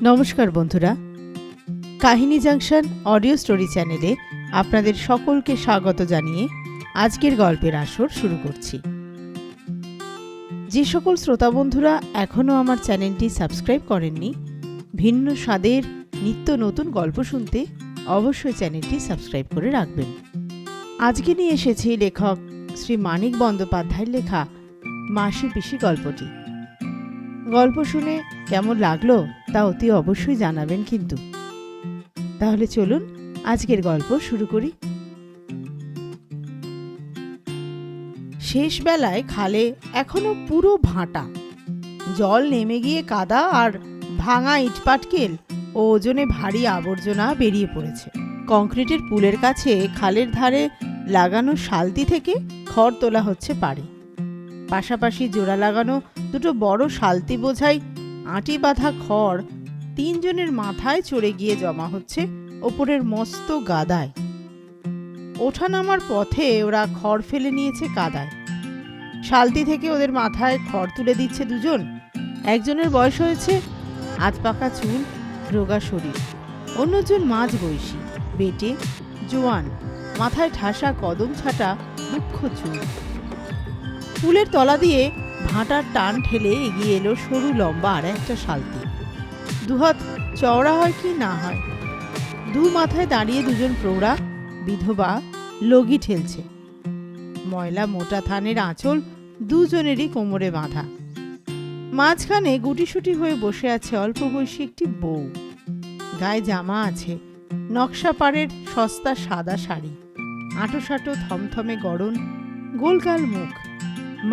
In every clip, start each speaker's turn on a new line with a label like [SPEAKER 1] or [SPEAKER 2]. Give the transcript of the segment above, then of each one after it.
[SPEAKER 1] নমস্কার বন্ধুরা, কাহিনী জাংশন অডিও স্টোরি চ্যানেলে আপনাদের সকলকে স্বাগত জানিয়ে আজকের গল্পের আসর শুরু করছি। যে সকল শ্রোতা বন্ধুরা এখনও আমার চ্যানেলটি সাবস্ক্রাইব করেননি, ভিন্ন স্বাদের নিত্য নতুন গল্প শুনতে অবশ্যই চ্যানেলটি সাবস্ক্রাইব করে রাখবেন। আজকে নিয়ে এসেছি লেখক শ্রী মানিক বন্দ্যোপাধ্যায়ের লেখা মাসি পিসি গল্পটি। গল্প শুনে কেমন লাগলো তা অতি অবশ্যই জানাবেন কিন্তু। তাহলে চলুন আজকের গল্প শুরু করি। শেষ বেলায় খালে এখনো পুরো ভাঁটা, জল নেমে গিয়ে কাদা আর ভাঙা ইটপাটকেল ও ওজনে ভারী আবর্জনা বেরিয়ে পড়েছে। কংক্রিটের পুলের কাছে খালের ধারে লাগানো শালতি থেকে খড় তোলা হচ্ছে পাড়ে। পাশাপাশি জোড়া লাগানো দুটো বড় শালতি বোঝাই আঁটি বাঁধা খড় তিনজনের মাথায় চড়ে গিয়ে জমা হচ্ছে ওপরের মস্ত গাদায়। ওঠা নামার পথে ওরা খড় ফেলে নিয়েছে কাদায়। শালতি থেকে ওদের মাথায় খড় তুলে দিচ্ছে দুজন। একজনের বয়স হয়েছে আধ পাকা চুল, রোগা শরীর। অন্যজন মাঝ বয়সী, বেটে, জোয়ান, মাথায় ঠাসা কদম ছাটা মুখ্য চুল। পুলের তলা দিয়ে ভাঁটার টান ঠেলে এগিয়ে এলো সরু লম্বা আর একটা শালতি। দুহাত চওড়া হয় কি না হয়, দু মাথায় দাঁড়িয়ে দুজন প্রৌঢ়া বিধবা লগি ঠেলছে। ময়লা মোটা থানের আঁচল দুজনেরই কোমরে বাঁধা। মাঝখানে গুটিসুটি হয়ে বসে আছে অল্প বয়সী একটি বউ। গায়ে জামা আছে, নকশা পাড়ের সস্তা সাদা শাড়ি, আঁটোসাঁটো থমথমে গড়ন, গোলগাল মুখ।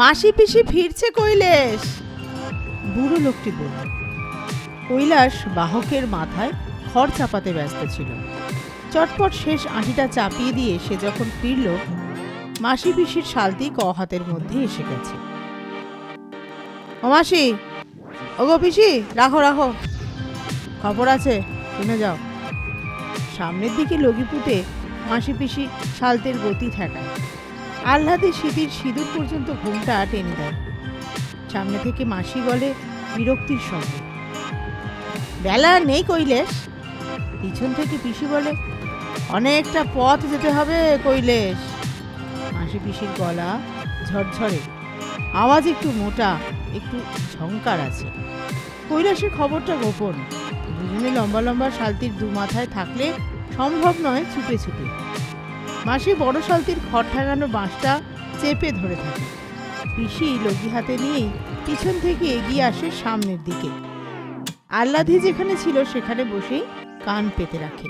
[SPEAKER 1] মাসি পিসি ফিরছে কৈলেশ, বুড়ো লোকটি বলল। কৈলাস বাহকের মাথায় খড় চাপাতে ব্যস্ত ছিল। চটপট শেষ আঁটিটা চাপিয়ে দিয়ে সে যখন ফিরল, মাসি পিসির শালতি ক হাতের মধ্যে এসে গেছে। ও মাসি, ওগো পিসি, রাখো রাখো, খবর আছে, শুনে যাও। সামনের দিকে লগিপুটে মাসি পিসি শালতের গতি ঠেকায়। আহ্লাদে শীতের সিঁদুর পর্যন্ত ঘুমটা টেনে দেয়। সামনে থেকে মাসি বলে বিরক্তির সঙ্গে, বেলা নেই কৈলেশ। পিছন থেকে পিসি বলে, অনেকটা পথ যেতে হবে কৈলেশ। মাসি পিসির গলা ঝরঝরে, আওয়াজ একটু মোটা, একটু ঝংকার আছে। কৈলাসের খবরটা গোপন। দুজনে লম্বা লম্বা শালতির দু মাথায় থাকলে সম্ভব নয় ছুপে ছুপে। মাসি বড় শালতির খড় ঠেকানো বাঁশটা চেপে ধরে থাকে। পিসি লগি হাতে নিয়েই পিছন থেকে এগিয়ে আসে সামনের দিকে। আহ্লাদি যেখানে ছিল সেখানে বসেই কান পেতে রাখে।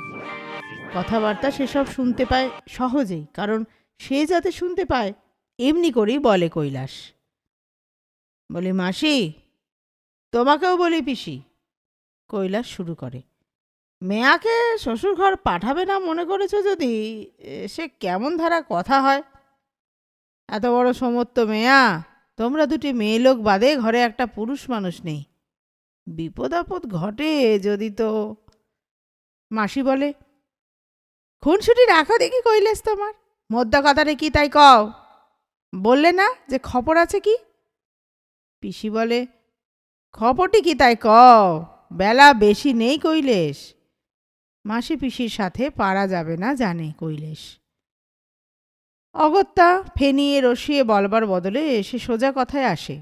[SPEAKER 1] কথাবার্তা সেসব শুনতে পায় সহজেই, কারণ সে যাতে শুনতে পায় এমনি করেই বলে কৈলাস। বলি, মাসি, তোমাকেও বলি পিসি। কৈলাস শুরু করে, মেয়াকে শ্বশুর ঘর পাঠাবে না মনে করেছো যদি, সে কেমন ধারা কথা হয়। এত বড় সমর্থ মেয়া, তোমরা দুটি মেয়ে লোক বাদে ঘরে একটা পুরুষ মানুষ নেই। বিপদ আপদ ঘটে যদি তো। মাসি বলে, খুনসুটি রাখো দেখি কৈলাস তোমার। মোদ্দা কথাটা কি তাই কও, বললে না যে খবর আছে কি? পিসি বলে, খবরটি কি তাই কও, বেলা বেশি নেই কৈলেশ। মাসি পিসির সাথে পারা যাবে না জানে কৈলেশ। অগত্যা ফেনিয়ে রসিয়ে বলবার বদলে সে সোজা কথায় আসে।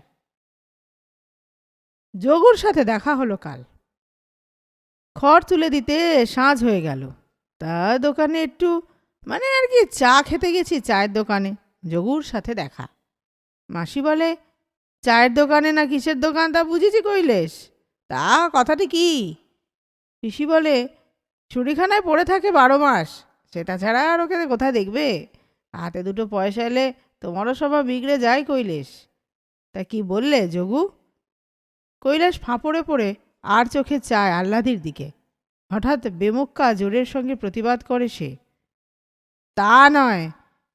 [SPEAKER 1] যোগুর সাথে দেখা হলো কাল। খড় তুলে দিতে সাঁঝ হয়ে গেল। তা দোকানে একটু মানে আর কি চা খেতে গেছি, চায়ের দোকানে। যোগুর সাথে দেখা। মাসি বলে, চায়ের দোকানে না কিসের দোকান তা বুঝেছি কৈলেশ, তা কথাটি কি? পিসি বলে, চুরিখানায় পড়ে থাকে 12 মাস, সেটা ছাড়া আর ওকে কোথায় দেখবে? হাতে দুটো পয়সা এলে তোমারও স্বভাব বিগড়ে যায় কৈলেশ। তা কি বললে যোগু? কৈলাস ফাঁপড়ে পড়ে আর চোখে চায় আহ্লাদির দিকে। হঠাৎ বেমুক্কা জোরের সঙ্গে প্রতিবাদ করে সে, তা নয়,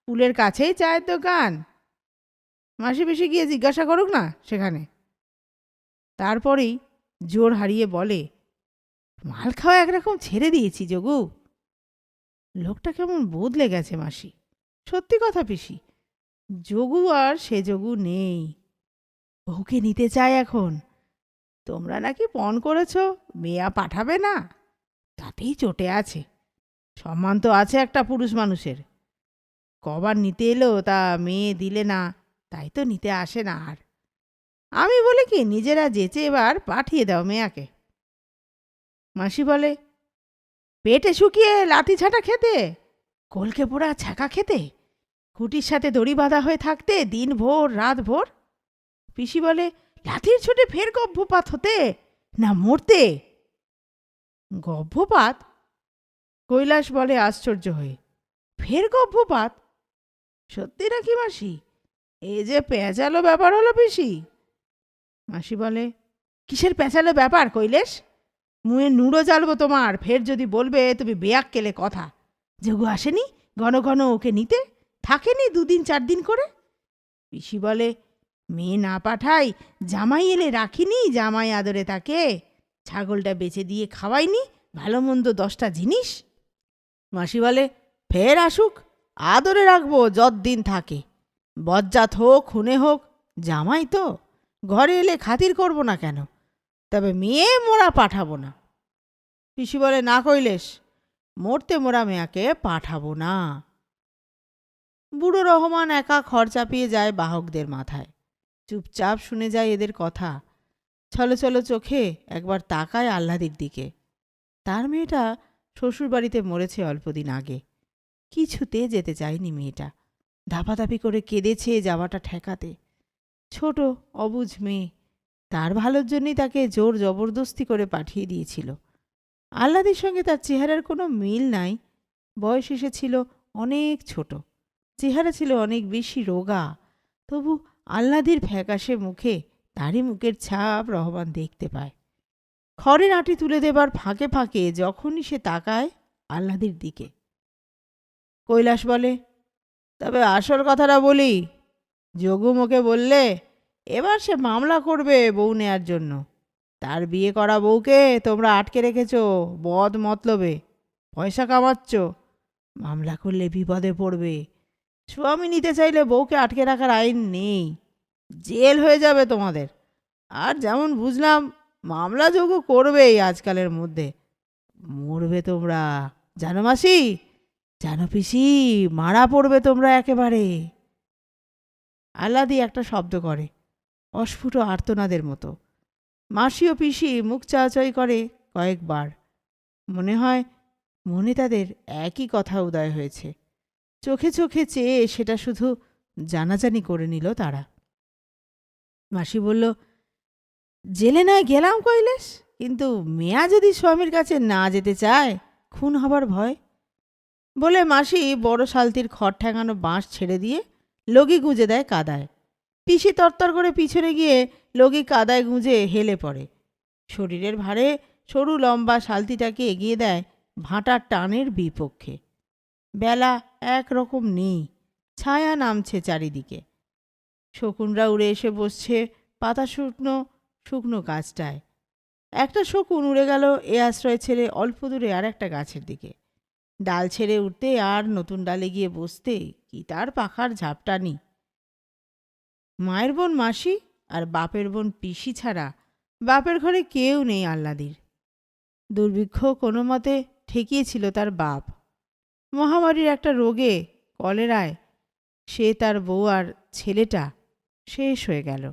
[SPEAKER 1] পুলের কাছেই চায়ের দোকান। মাসি পিসি গিয়ে জিজ্ঞাসা করুক না সেখানে। তারপরেই জোর হারিয়ে বলে, মাল খাওয়া একরকম ছেড়ে দিয়েছি যোগু। লোকটা কেমন বদলে গেছে মাসি। সত্যি কথা পিসি, যোগু আর সে যোগু নেই। বউকে নিতে চায় এখন। তোমরা নাকি পণ করেছো মেয়া পাঠাবে না, তাতেই চটে আছে। সম্মান তো আছে একটা পুরুষ মানুষের। কবার নিতে এলো তা মেয়ে দিলে না, তাই তো নিতে আসে না আর। আমি বলি কি নিজেরা যেচে এবার পাঠিয়ে দাও মেয়াকে। মাসি বলে, পেটে শুকিয়ে লাথি ছাটা খেতে, কলকে পোড়া ছ্যাঁকা খেতে, খুঁটির সাথে দড়ি বাঁধা হয়ে থাকতে দিন ভোর রাত ভোর। পিসি বলে, লাথির ছুটে ফের গর্ভপাত হতে না মরতে। গর্ভপাত? কৈলাস বলে আশ্চর্য হয়ে, ফের গর্ভপাত? সত্যি নাকি মাসি? এ যে পেঁচালো ব্যাপার হলো পিসি। মাসি বলে, কিসের পেঁচালো ব্যাপার কৈলেশ? মুয়ে নুড়ো জ্বালবো তোমার ফের যদি বলবে তুমি বেয়াক কেলে কথা। যোগু আসেনি ঘন ঘন ওকে নিতে, থাকেনি 2 দিন 4 দিন করে। পিসি বলে, মেয়ে না পাঠাই জামাই এলে রাখিনি, জামাই আদরে তাকে ছাগলটা বেচে দিয়ে খাওয়াইনি, ভালো মন্দ 10টা জিনিস। মাসি বলে, ফের আসুক, আদরে রাখবো যতদিন থাকে, বজ্জাত হোক খুনে হোক, জামাই তো, ঘরে এলে খাতির করব না কেন, তবে মেয়ে মোরা পাঠাবো না। পিসি বলে, না কৈলেশ, মরতে মোরা মেয়াকে পাঠাবো না। বুড়ো রহমান একা খড় চাপিয়ে যায় বাহকদের মাথায়, চুপচাপ শুনে যায় এদের কথা। ছলো ছলো চোখে একবার তাকায় আহ্লাদির দিকে। তার মেয়েটা শ্বশুরবাড়িতে মরেছে অল্পদিন আগে। কিছুতে যেতে চায়নি মেয়েটা, ধাপাধাপি করে কেঁদেছে যাওয়াটা ঠেকাতে। ছোট অবুঝ মেয়ে, তার ভালোর জন্যই তাকে জোর জবরদস্তি করে পাঠিয়ে দিয়েছিল। আহ্লাদির সঙ্গে তার চেহারার কোনো মিল নাই। বয়স এসেছিল অনেক ছোট, চেহারা ছিল অনেক বেশি রোগা, তবু আহ্লাদির ফ্যাকাশে মুখে তারই মুখের ছাপ রহমান দেখতে পায়। খড়ের আঁটি তুলে দেবার ফাঁকে ফাঁকে যখনই সে তাকায় আহ্লাদির দিকে। কৈলাস বলে, তবে আসল কথাটা বলি, যোগু মোকে বললে এবার সে মামলা করবে বউ নেয়ার জন্য। তার বিয়ে করা বউকে তোমরা আটকে রেখেছ বদ মতলবে, পয়সা কামাচ্ছ। মামলা করলে বিপদে পড়বে। স্বামী নিতে চাইলে বউকে আটকে রাখার আইন নেই, জেল হয়ে যাবে তোমাদের। আর যেমন বুঝলাম মামলা যোগ্য করবেই আজকালের মধ্যে। মরবে তোমরা, জানো মাসি, জানো পিসি, মারা পড়বে তোমরা একেবারে। আহ্লাদি একটা শব্দ করে, অস্ফুট আর্তনাদের মতো। মাসি ও পিসি মুখ চাওয়াচাই করে কয়েকবার। মনে হয় মনে তাদের একই কথা উদয় হয়েছে। চোখে চোখে চেয়ে সেটা শুধু জানাজানি করে নিল তারা। মাসি বলল, জেলে নয় গেলাম কৈলেশ, কিন্তু মেয়া যদি স্বামীর কাছে না যেতে চায়, খুন হবার ভয়। বলে মাসি বড় শালতির খড় ঠেঙানো বাঁশ ছেড়ে দিয়ে লগি গুঁজে দেয় কাদায়। পিসি তরতর করে পিছনে গিয়ে লগি কাদায় গুঁজে হেলে পড়ে। শরীরের ভারে সরু লম্বা শালতিটাকে এগিয়ে দেয় ভাঁটার টানের বিপক্ষে। বেলা একরকম নেই, ছায়া নামছে চারিদিকে। শকুনরা উড়ে এসে বসছে পাতা শুকনো শুকনো গাছটায়। একটা শকুন উড়ে গেল এ আশ্রয় ছেড়ে অল্প দূরে আর একটা গাছের দিকে। ডাল ছেড়ে উঠতে আর নতুন ডালে গিয়ে বসতে কি তার পাখার ঝাপটানি। মায়ের বোন মাসি আর বাপের বোন পিসি ছাড়া বাপের ঘরে কেউ নেই আহ্লাদির। দুর্ভিক্ষ কোনো মতে ঠেকিয়েছিল তার বাপ। মহামারীর একটা রোগে, কলেরায়, সে তার বউ আর ছেলেটা শেষ হয়ে গেল।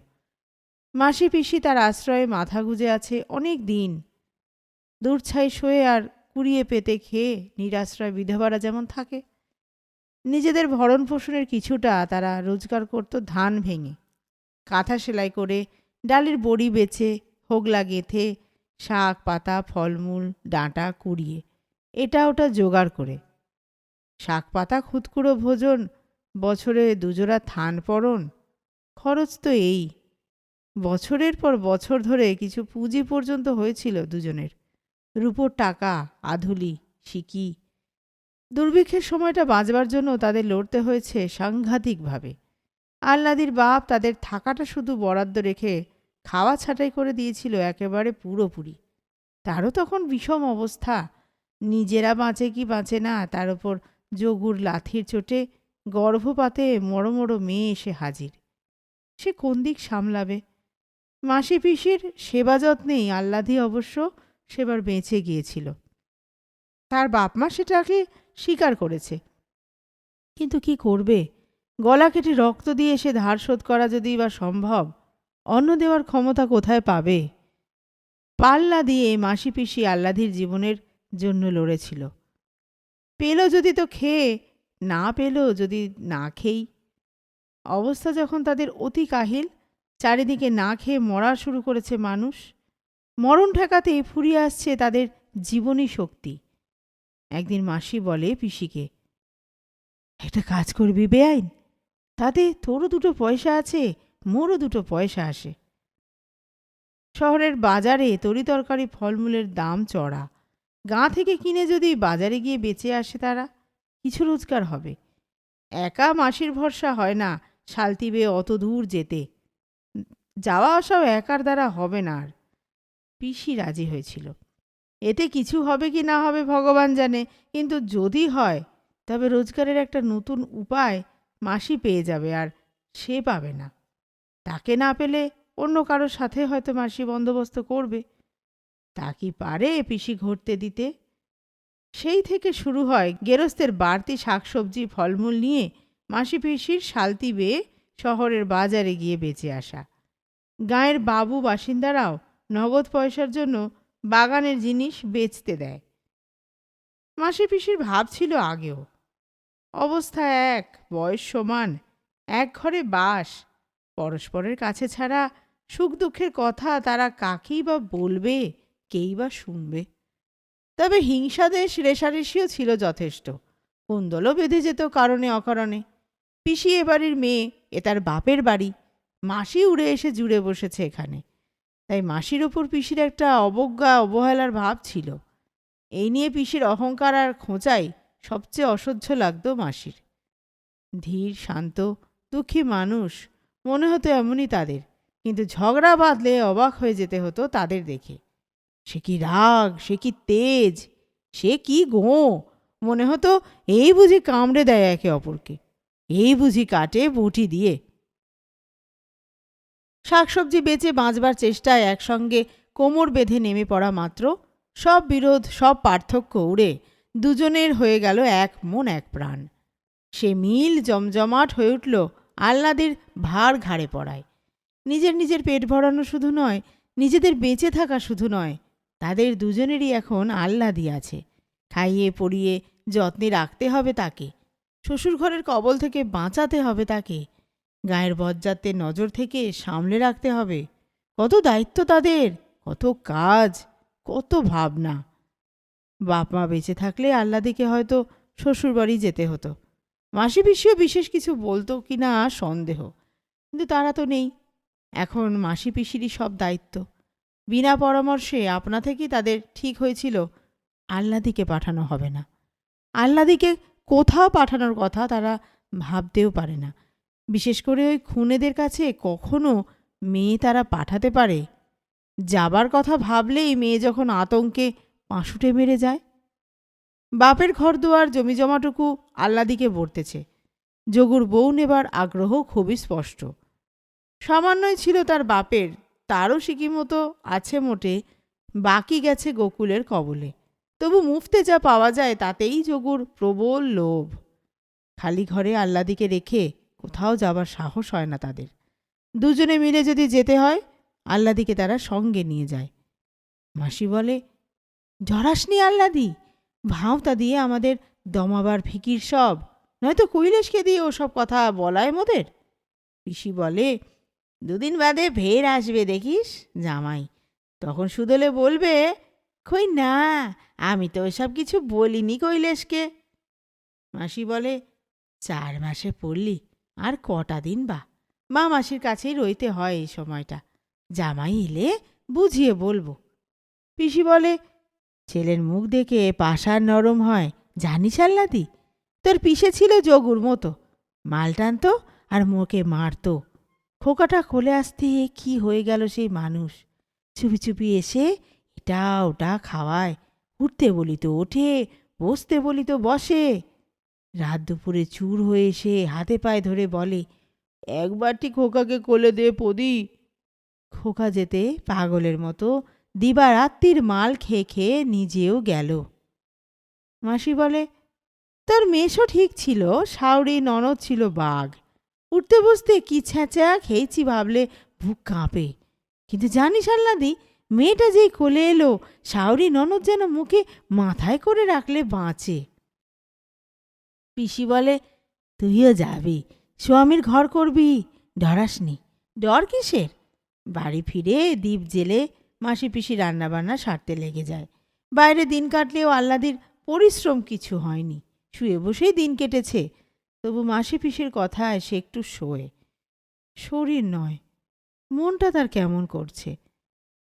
[SPEAKER 1] মাসি পিসি তার আশ্রয়ে মাথা গুঁজে আছে অনেক দিন। দূরছাই শোয়ে আর কুড়িয়ে পেতে খেয়ে নিরাশ্রয় বিধবারা যেমন থাকে। নিজেদের ভরণ পোষণের কিছুটা তারা রোজগার করত ধান ভেঙে, কাঁথা সেলাই করে, ডালের বড়ি বেচে, হোগলা গেঁথে, শাক পাতা ফলমূল ডাঁটা কুড়িয়ে, এটা ওটা জোগাড় করে। শাক পাতা খুদকুড়ো ভোজন, বছরে 2 জোড়া থান পরন, খরচ তো এই। বছরের পর বছর ধরে কিছু পুঁজি পর্যন্ত হয়েছিল দুজনের, রূপোর টাকা, আধুলি, সিকি। দুর্ভিক্ষের সময়টা বাঁচবার জন্য তাদের লড়তে হয়েছে সাংঘাতিকভাবে। আহ্লাদির বাপ তাদের থাকাটা শুধু বরাদ্দ রেখে খাওয়া ছাঁটাই করে দিয়েছিল একেবারে পুরোপুরি। তারও তখন বিষম অবস্থা। নিজেরা বাঁচে কি বাঁচে না, তার ওপর যোগুর লাথির চোটে গর্ভপাতে মরো মরো মেয়ে এসে হাজির। সে কোন দিক সামলাবে? মাসি পিসির সেবা যত্নেই আহ্লাদি অবশ্য সেবার বেঁচে গিয়েছিল। তার বাপ মা সেটাকে স্বীকার করেছে। কিন্তু কি করবে, গলা কেটে রক্ত দিয়ে সে ধার শোধ করা যদি বা সম্ভব, অন্ন দেওয়ার ক্ষমতা কোথায় পাবে? পাল্লা দিয়ে মাসি পিসি আহ্লাদির জীবনের জন্য লড়েছিল। পেল যদি তো খেয়ে, না পেল যদি না খেয়েই। অবস্থা যখন তাদের অতি কাহিল, চারিদিকে না খেয়ে মরা শুরু করেছে মানুষ, মরণ ঠেকাতে ফুরিয়ে আসছে তাদের জীবনী শক্তি। একদিন মাসি বলে পিসিকে, একটা কাজ করবি বেআইন, তাতে তোরও দুটো পয়সা আছে, মোরও দুটো পয়সা আসে। শহরের বাজারে তরিতরকারি ফলমূলের দাম চড়া, গাঁ থেকে কিনে যদি বাজারে গিয়ে বেচে আসে তারা, কিছু রোজগার হবে। একা মাসির ভরসা হয় না শালতি বেয়ে অত দূর যেতে, যাওয়া আসাও একার দ্বারা হবে না। আর পিসি রাজি হয়েছিল। এতে কিছু হবে কি না হবে ভগবান জানে, কিন্তু যদি হয় তবে রোজগারের একটা নতুন উপায় মাসি পেয়ে যাবে, আর সে পাবে না। তাকে না পেলে অন্য কারোর সাথে হয়তো মাসি বন্দোবস্ত করবে। তা কি পারে পিসি ঘটতে দিতে? সেই থেকে শুরু হয় গেরস্তের বাড়তি শাকসবজি ফলমূল নিয়ে মাসি পিসির শালতি বেয়ে শহরের বাজারে গিয়ে বেচে আসা। গাঁয়ের বাবু বাসিন্দারাও নগদ পয়সার জন্য বাগানের জিনিস বেচতে দেয়। মাসি পিসির ভাব ছিল আগেও। অবস্থা এক, বয়স সমান, এক ঘরে বাস, পরস্পরের কাছে ছাড়া সুখ দুঃখের কথা তারা কাকেই বা বলবে, কেই বা শুনবে। তবে হিংসাদেশ রেশারেশিও ছিল যথেষ্ট, কুন্দলও বেঁধে যেত কারণে অকারণে। পিসি এ বাড়ির মেয়ে, এ তার বাপের বাড়ি, মাসি উড়ে এসে জুড়ে বসেছে এখানে, তাই মাসির ওপর পিসির একটা অবজ্ঞা অবহেলার ভাব ছিল। এই নিয়ে পিসির অহংকার আর খোঁচাই সবচেয়ে অসহ্য লাগতো মাসির। ধীর শান্ত দুঃখী মানুষ, মনে হতো এমনই তাদের, কিন্তু ঝগড়া বাঁধলে অবাক হয়ে যেতে হতো তাদের দেখে। সে কি রাগ, সে কি তেজ, সে কি গো! মনে হতো এই বুঝি কামড়ে দেয় একে অপরকে, এই বুঝি কাটে বটি দিয়ে। শাকসবজি বেচে বাঁচবার চেষ্টায় একসঙ্গে কোমর বেঁধে নেমে পড়া মাত্র সব বিরোধ, সব পার্থক্য উড়ে দুজনের হয়ে গেল এক মন এক প্রাণ। সে মিল জমজমাট হয়ে উঠল আহ্লাদের ভার ঘাড়ে পড়ায়। নিজের নিজের পেট ভরানো শুধু নয়, নিজেদের বেঁচে থাকা শুধু নয়, তাদের দুজনেরই এখন আহ্লাদি আছে। খাইয়ে পরিয়ে যত্নে রাখতে হবে তাকে, শ্বশুরঘরের কবল থেকে বাঁচাতে হবে তাকে, গায়ের বজ্জাতের নজর থেকে সামলে রাখতে হবে। কত দায়িত্ব তাদের, কত কাজ, কত ভাবনা। বাপ মা বেঁচে থাকলে আহ্লাদিকে হয়তো শ্বশুরবাড়ি যেতে হতো। মাসি পিসিও বিশেষ কিছু বলতো কি না সন্দেহ, কিন্তু তারা তো নেই। এখন মাসি পিসিরই সব দায়িত্ব। বিনা পরামর্শে আপনা থেকেই তাদের ঠিক হয়েছিল আহ্লাদিকে পাঠানো হবে না। আহ্লাদিকে কোথাও পাঠানোর কথা তারা ভাবতেও পারে না। বিশেষ করে ওই খুনেদের কাছে কখনো মেয়ে তারা পাঠাতে পারে? যাবার কথা ভাবলেই মেয়ে যখন আতঙ্কে পাঁশুটে মেরে যায়। বাপের ঘরদুয়ার জমিজমাটুকু আহ্লাদিকে বর্তেছে। যোগুর বউ নেবার আগ্রহ খুবই স্পষ্ট। সামান্যই ছিল তার বাপের, তারও সিকিমতো আছে মোটে, বাকি গেছে গোকুলের কবলে। তবু মুফতে যা পাওয়া যায় তাতেই যোগুর প্রবল লোভ। খালি ঘরে আহ্লাদিকে রেখে কোথাও যাবার সাহস হয় না তাদের। দুজনে মিলে যদি যেতে হয়, আহ্লাদিকে তারা সঙ্গে নিয়ে যায়। মাসি বলে, জড়াসনি আহ্লাদি, ভাঁওতা দিয়ে আমাদের দমাবার ফিকির সব, নয়তো কৈলাসকে দিয়ে ওসব কথা বলায় মোদের। পিসি বলে, দুদিন বাদে ফের আসবে দেখিস জামাই, তখন শুধলে বলবে, কই না, আমি তো ওসব কিছু বলিনি কৈলাসকে। মাসি বলে, 4 মাসে পড়লি, আর কটা দিন বা, মা মাসির কাছেই রইতে হয় এই সময়টা, জামাই এলে বুঝিয়ে বলবো। পিসি বলে, ছেলের মুখ দেখে পাষাণ নরম হয় জানিস আহ্লাদি, তোর পিসে ছিল যোগুর মতো, মাল টানতো আর মুখে মারতো। খোকাটা কোলে আসতে কি হয়ে গেল সেই মানুষ, চুপি চুপি এসে এটা ওটা খাওয়ায়, উঠতে বলি তো ওঠে, বসতে বলি তো বসে। রাত দুপুরে চুর হয়ে এসে হাতে পায়ে ধরে বলে, একবারটি খোকাকে কোলে দে পদি। খোকা যেতে পাগলের মতো দিবারাত্রির মাল খেয়ে খেয়ে নিজেও গেল। মাসি বলে, তোর মেশো ঠিক ছিল, শাওরি ননদ ছিল বাঘ। উঠতে বসতে কি ছ্যাঁচা খেয়েছি ভাবলে বুক কাঁপে। কিন্তু জানিস আহ্লাদি, মেয়েটা যেই কোলে এলো, শাওরি ননদ যেন মুখে মাথায় করে রাখলে বাঁচে। পিসি বলে, তুইও যাবি, স্বামীর ঘর করবি, ডরাসনি। ডর কিসের? বাড়ি ফিরে দ্বীপ জেলে মাসি পিসি রান্নাবান্না সারতে লেগে যায়। বাইরে দিন কাটলেও আহ্লাদির পরিশ্রম কিছু হয়নি, শুয়ে বসেই দিন কেটেছে। তবু মাসি পিসির কথায় সে একটু শোয়। শরীর নয়, মনটা তার কেমন করছে।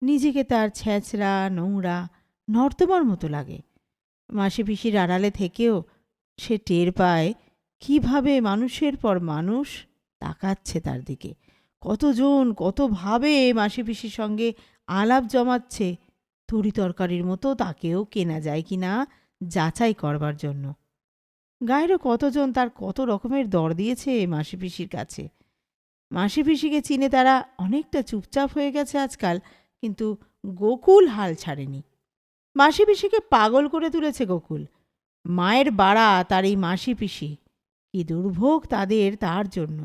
[SPEAKER 1] নিজেকে তার ছ্যাঁচড়া নোংরা নর্দমার মতো লাগে। মাসি পিসির আড়ালে থেকেও সে টের পায় কিভাবে মানুষের পর মানুষ তাকাচ্ছে তার দিকে। কতজন কতভাবে মাসি পিসির সঙ্গে আলাপ জমাচ্ছে, তরি তরকারির মতো তাকেও কেনা যায় কি না যাচাই করবার জন্য। গায়েরও কতজন তার কত রকমের দর দিয়েছে মাসি পিসির কাছে। মাসি পিসিকে চিনে তারা অনেকটা চুপচাপ হয়ে গেছে আজকাল, কিন্তু গোকুল হাল ছাড়েনি। মাসি পিসিকে পাগল করে তুলেছে গোকুল। মায়ের বাড়া তার এই মাসি পিসি, কি দুর্ভোগ তাদের তার জন্য।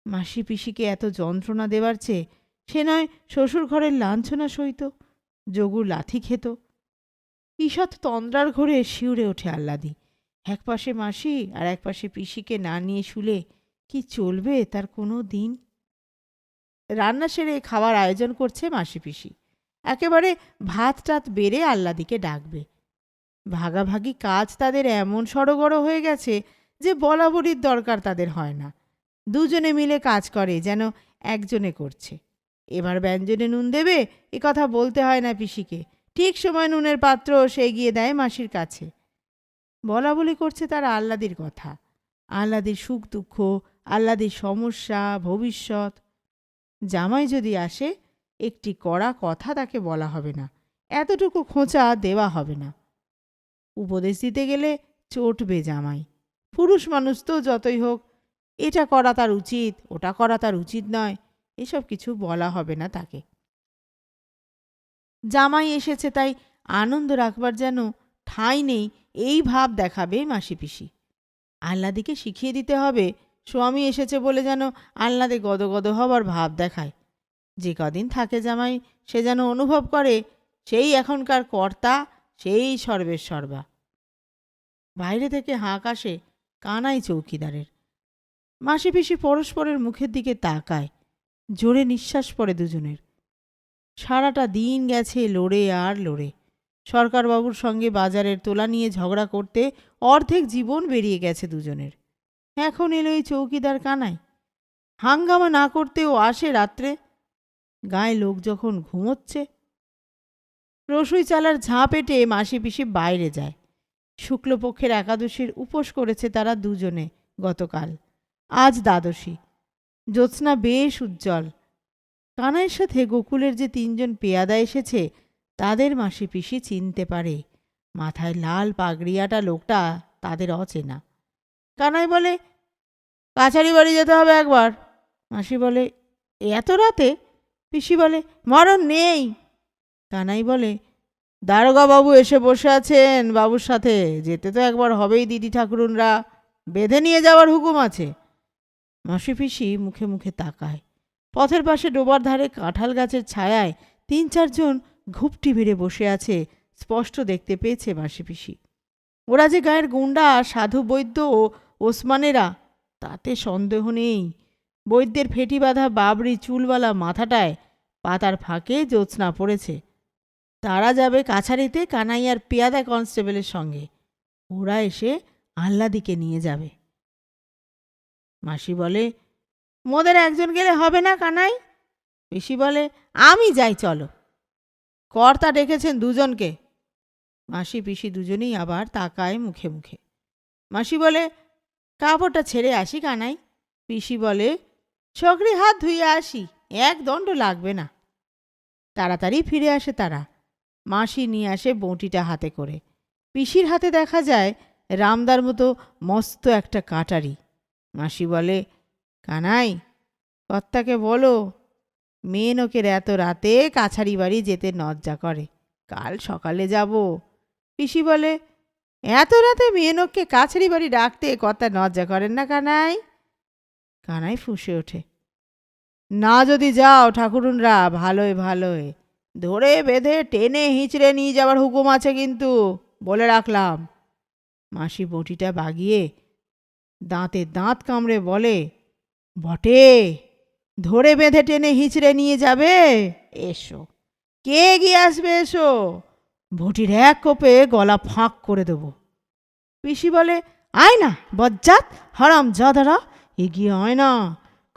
[SPEAKER 1] মাসি পিসিকে এত যন্ত্রণা দেবার চেয়ে সে নয় শ্বশুর ঘরের লাঞ্ছনা সইত, যোগুর লাথি খেত। ঈষৎ তন্দ্রার ঘরে শিউরে ওঠে আহ্লাদি। একপাশে মাসি আর একপাশে পিসিকে না নিয়ে শুলে কি চলবে তার কোনো দিন? রান্না সেরে খাওয়ার আয়োজন করছে মাসি পিসি। একেবারে ভাত টাত বেড়ে আহ্লাদিকে ডাকবে। ভাগাভাগি কাজ তাদের এমন সড়গড় হয়ে গেছে যে বলাবলির দরকার তাদের হয় না। দুজনে মিলে কাজ করে যেন একজনে করছে। এবার ব্যঞ্জনে নুন দেবে, এ কথা বলতে হয় না পিসিকে। ঠিক সময় নুনের পাত্র সে এগিয়ে দেয় মাসির কাছে। বলাবলি করছে তারা আহ্লাদির কথা, আহ্লাদির সুখ দুঃখ, আহ্লাদির সমস্যা, ভবিষ্যৎ। জামাই যদি আসে, একটি কড়া কথা তাকে বলা হবে না, এতটুকু খোঁচা দেওয়া হবে না। উপদেশ দিতে গেলে চটবে জামাই। পুরুষ মানুষ তো যতই হোক, এটা করা তার উচিত, ওটা করা তার উচিত নয়, এসব কিছু বলা হবে না তাকে। জামাই এসেছে তাই আনন্দ রাখবার যেন ঠাঁই নেই, এই ভাব দেখাবে মাসি পিসি। আহ্লাদিকে শিখিয়ে দিতে হবে স্বামী এসেছে বলে যেন আহ্লাদে গদগদ হবার ভাব দেখায়। যে কদিন থাকে জামাই, সে যেন অনুভব করে সেই এখনকার কর্তা, সেই সর্বেসর্বা। বাইরে থেকে হাঁক আসে কানাই চৌকিদারের। মাসি পিসি পরস্পরের মুখের দিকে তাকায়, জোরে নিঃশ্বাস পড়ে দুজনের। সারাটা দিন গেছে লড়ে আর লড়ে। সরকারবাবুর সঙ্গে বাজারের তোলা নিয়ে ঝগড়া করতে অর্ধেক জীবন বেরিয়ে গেছে দুজনের। এখন এলো এই চৌকিদার কানাই। হাঙ্গামা না করতেও আসে রাত্রে, গায়ে লোক যখন ঘুমোচ্ছে। রসুই চালার ঝাঁ পেটে মাসি পিসি বাইরে যায়। শুক্লপক্ষের একাদশীর উপোস করেছে তারা দুজনে গতকাল। আজ দ্বাদশী। জ্যোৎস্না বেশ উজ্জ্বল। কানাইয়ের সাথে গোকুলের যে তিনজন পেয়াদা এসেছে তাদের মাসি পিসি চিনতে পারে। মাথায় লাল পাগড়িয়াটা লোকটা তাদের অচেনা। কানাই বলে, কাছারি বাড়ি যেতে হবে একবার। মাসি বলে, এত রাতে? পিসি বলে, মরণ নেই। কানাই বলে, দারোগা বাবু এসে বসে আছেন বাবুর সাথে, যেতে তো একবার হবেই। দিদি ঠাকুরুনরা বেঁধে নিয়ে যাওয়ার হুকুম আছে। মাসি পিসি মুখে মুখে তাকায়। পথের পাশে ডোবার ধারে কাঁঠাল গাছের ছায়ায় ৩-৪ জন ঘুপটি বেড়ে বসে আছে স্পষ্ট দেখতে পেয়েছে মাসি পিসি। ওরা যে গায়ের গুন্ডা সাধু বৈদ্য ও ওসমানেরা তাতে সন্দেহ নেই। বৈদ্যের ফেটি বাঁধা বাবরি চুলওয়ালা মাথাটায় পাতার ফাঁকে জ্যোৎস্না পড়েছে। তারা যাবে কাছারিতে কানাইয়ার পেয়াদা কনস্টেবলের সঙ্গে। ওরা এসে আহ্লাদিকে নিয়ে যাবে। মাসি বলে, মোদের একজন গেলে হবে না কানাই? পিসি বলে, আমি যাই, চলো। কর্তা ডেকেছেন দুজনকে। মাসি পিসি দুজনেই আবার তাকায় মুখে মুখে। মাসি বলে, কাপড়টা ছেড়ে আসি কানাই। পিসি বলে, ছকরি হাত ধুইয়া আসি, এক দণ্ড লাগবে না। তাড়াতাড়ি ফিরে আসে তারা। মাসি নিয়ে আসে বঁটিটা হাতে করে। পিসির হাতে দেখা যায় রামদার মতো মস্ত একটা কাটারি। মাসি বলে, কানাই, কর্তাকে বলো মেয়েনকের এত রাতে কাছারি বাড়ি যেতে লজ্জা করে, কাল সকালে যাব। পিসি বলে, এত রাতে মেয়েনককে কাছারি বাড়ি ডাকতে কর্তা লজ্জা করেন না কানাই? কানাই ফুঁসে ওঠে, না যদি যাও ঠাকুরুনরা, ভালোই ভালোই, ধরে বেঁধে টেনে হিঁচড়ে নিয়ে যাবার হুকুম আছে কিন্তু, বলে রাখলাম। মাসি বটিটা বাগিয়ে দাঁতে দাঁত কামড়ে বলে, বটে, ধরে বেঁধে টেনে হিঁচড়ে নিয়ে যাবে? এসো, কে এগিয়ে আসবে, এসো, বটির এক কোপে গলা ফাঁক করে দেব। পিসি বলে, আয় না বজ্জাত, হারাম জাদারা, এগিয়ে আয় না,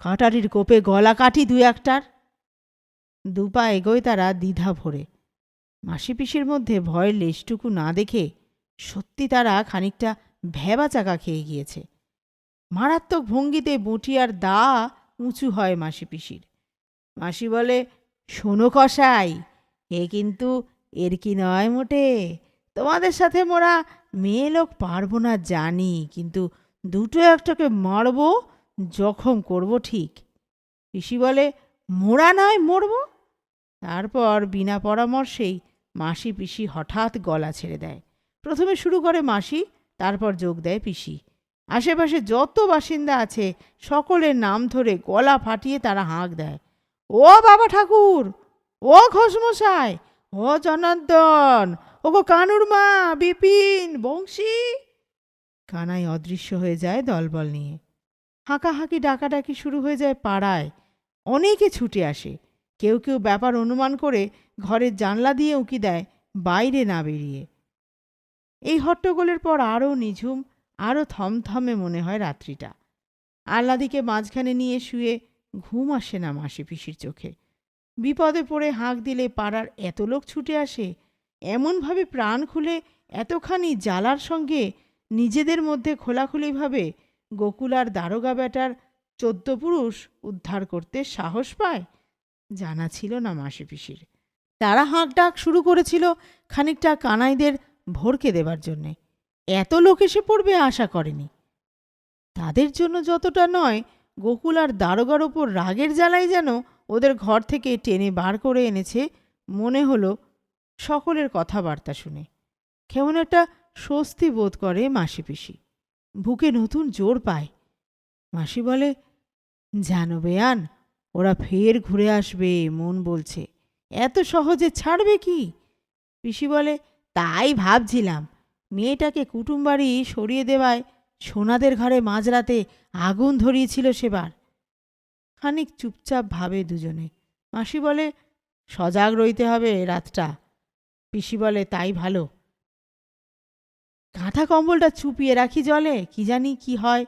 [SPEAKER 1] কাটারির কোপে গলা কাটি দু একটার। দুপা এগোয় তারা দ্বিধা ভরে। মাসি পিসির মধ্যে ভয়ের লেশটুকু না দেখে সত্যি তারা খানিকটা ভেবা চাকা খেয়ে গিয়েছে। মারাত্মক ভঙ্গিতে বটি আর দা উঁচু হয় মাসি পিসির। মাসি বলে, শোনো কসাই, এ কিন্তু এর কি নয় মোটে, তোমাদের সাথে মোরা মেয়ে লোক পারবো না জানি, কিন্তু দুটো একটাকে মারবো, জখম করব ঠিক। পিসি বলে, মোরা নয় মরব। তারপর বিনা পরামর্শেই মাসি পিসি হঠাৎ গলা ছেড়ে দেয়। প্রথমে শুরু করে মাসি, তারপর যোগ দেয় পিসি। আশেপাশে যত বাসিন্দা আছে সকলের নাম ধরে গলা ফাটিয়ে তারা হাঁক দেয়, ও বাবা ঠাকুর, ও ঘোষমশাই, ও জনার্দন, ও গো কানুর মা, বিপিন, বংশী। কানাই অদৃশ্য হয়ে যায় দলবল নিয়ে। হাঁকাহাঁকি ডাকাডাকি শুরু হয়ে যায় পাড়ায়। অনেকে ছুটে আসে। কেউ কেউ ব্যাপার অনুমান করে ঘরের জানলা দিয়ে উঁকি দেয়, বাইরে না বেরিয়ে। এই হট্টগোলের পর আরও নিঝুম, আরও থমথমে মনে হয় রাত্রিটা। আহ্লাদিকে মাঝখানে নিয়ে শুয়ে ঘুম আসে না মাসি পিসির চোখে। বিপদে পড়ে হাঁক দিলে পাড়ার এত লোক ছুটে আসে, এমনভাবে প্রাণ খুলে এতখানি জ্বালার সঙ্গে নিজেদের মধ্যে খোলাখুলিভাবে গোকুল আর দারোগা বেটার 14 পুরুষ উদ্ধার করতে সাহস পায়, জানা ছিল না মাসি পিসির। তারা হাঁক ডাক শুরু করেছিল খানিকটা কানাইদের ভরকে দেবার জন্যে। এত লোক এসে পড়বে আশা করেনি। তাদের জন্য যতটা নয়, গোকুল আর দারোগার ওপর রাগের জ্বালাই যেন ওদের ঘর থেকে টেনে বার করে এনেছে মনে হলো সকলের কথাবার্তা শুনে। কেমন একটা স্বস্তি বোধ করে মাসি পিসি, বুকে নতুন জোর পায়। মাসি বলে, জানো বেয়ান, ওরা ফের ঘুরে আসবে মন বলছে, এত সহজে ছাড়বে কি? পিসি বলে, তাই ভাবছিলাম, মেয়েটাকে কুটুম বাড়ি সরিয়ে দেওয়ায় সোনাদের ঘরে মাঝরাতে আগুন ধরিয়েছিল সেবার। খানিক চুপচাপ ভাবে দুজনে। মাসি বলে, সজাগ রইতে হবে রাতটা। পিসি বলে, তাই ভালো, কাঁথা কম্বলটা চুপিয়ে রাখি জলে, কি জানি কি হয়।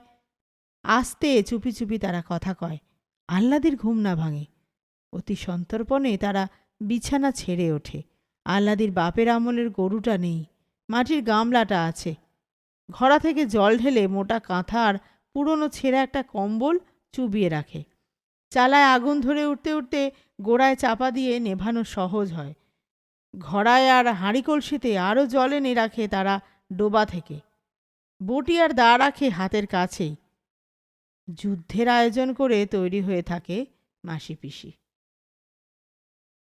[SPEAKER 1] আস্তে চুপি চুপি তারা কথা কয়, আহ্লাদির ঘুম না ভাঙে। অতি সন্তর্পণে তারা বিছানা ছেড়ে ওঠে। আহ্লাদির বাপের আমলের গরুটা নেই, মাটির গামলাটা আছে। ঘড়া থেকে জল ঢেলে মোটা কাঁথা আর পুরনো ছেঁড়া একটা কম্বল চুবিয়ে রাখে। চালায় আগুন ধরে উঠতে উঠতে গোড়ায় চাপা দিয়ে নেভানো সহজ হয়। ঘড়ায় আর হাঁড়ি কলসিতে আরও জল এনে রাখে তারা ডোবা থেকে। বটি আর দা রাখে হাতের কাছেই। যুদ্ধের আয়োজন করে তৈরি হয়ে থাকে মাসি পিসি।